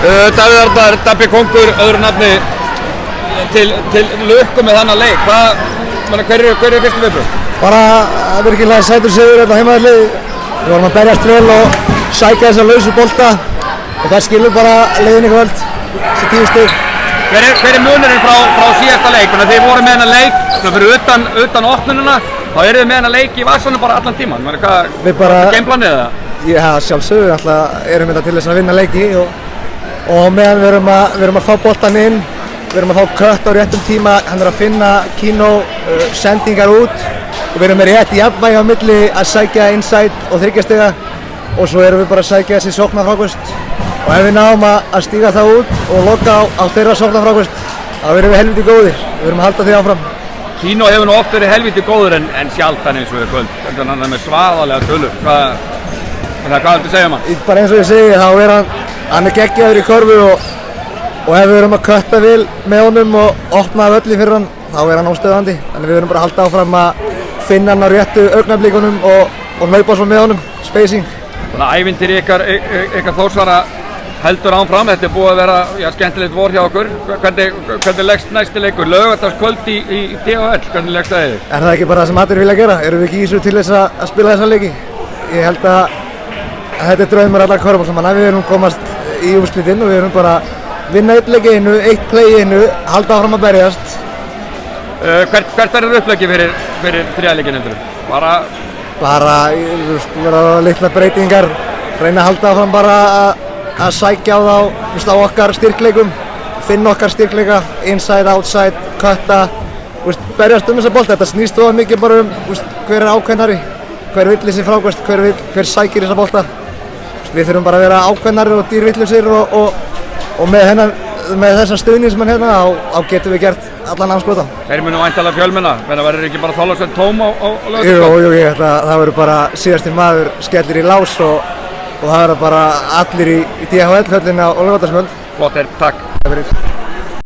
Davíð Arnar, Dabbi Kóngur, öðru nafni, til lukku með þennan leik. Hver eru fyrstu viðbrögð? Bara virkilega sætur sigur hérna heimavelli. Við vorum að berjast vel og sækja þessa lausu bolta og það skilur bara leiðin í kvöld, þessi 10 stig. Hver er munurinn frá síðasta leik? Þannig að þið voru með þennan leik, fyrir utan opnununa, þá eru þið með þennan leik í vasanum bara allan tíman. Hvað er gameplanið eða? Já, sjálfsögðu, við alltaf erum þetta til þess að vinna leiki og meðan við erum að fá boltan inn, við erum að fá kött á réttum tíma, hann er að finna Kino sendingar út og við erum með rétt jafnvægi á milli að sækja inside og 3 stiga og svo erum við bara að sækja þessi sóknarfrákvöst og ef við náum að stíga það út og loka á þeirra sóknarfrákvöst þá erum við helviti góðir, við erum að halda því áfram. Kino hefur nú oft verið helviti góður en sjaldan eins og í kvöld, þannig að hann er með svaðalega tölur. Hvað viltu segja um hann? Bara eins og ég segi, þá hann er geggjaður í körfu og ef við erum að kötta vel með honum og opna völli fyrir hann, þá er hann óstöðandi. Þannig við erum bara að halda áfram að finna hann á réttu augnablikunum og naupa svo með honum, spacing. Þannig að ævintýri ykkar Þórsara heldur áfram, þetta er búið að vera skemmtilegt vor hjá okkur. Hvernig leggst næsti leikur? Laugardagskvöld í DHL, hvernig leggst það þig? Er það ekki bara það sem allir vilja gera? Erum við ekki í þessu til þess að spila þessa leiki? Ég held að þetta er draumur allar körfuboltamanna. Við erum komast í úrslitinn og við erum bara vinna eitt leik í einu, eitt play í einu, halda áfram að berjast. Hvert verður uppleggi fyrir þriðja leikinn heldur? Bara vera litla breytingar, reyna að halda áfram bara að sækja á okkar styrkleikum, finna okkar styrkleika, inside, outside, kötta, berjast þessa bolta. Þetta snýst of mikið bara hver er ákveðnari, hver vill þessi frákvæmst, hver sækir þessa bolta. Við þurfum bara að vera ákveðnari og dýrvillusir og með þessa stuðning sem hérna á getum við gert allan anskota. Þeir munu væntanlega fjölmenna, menn verður ekki bara Þorlákshöll tóm á Laugardalsvelli? Jú, ég held að það verður bara síðasti maður skellir í lás og það verður bara allir í DHL-höllinni á Laugardalsvelli. Flott, takk.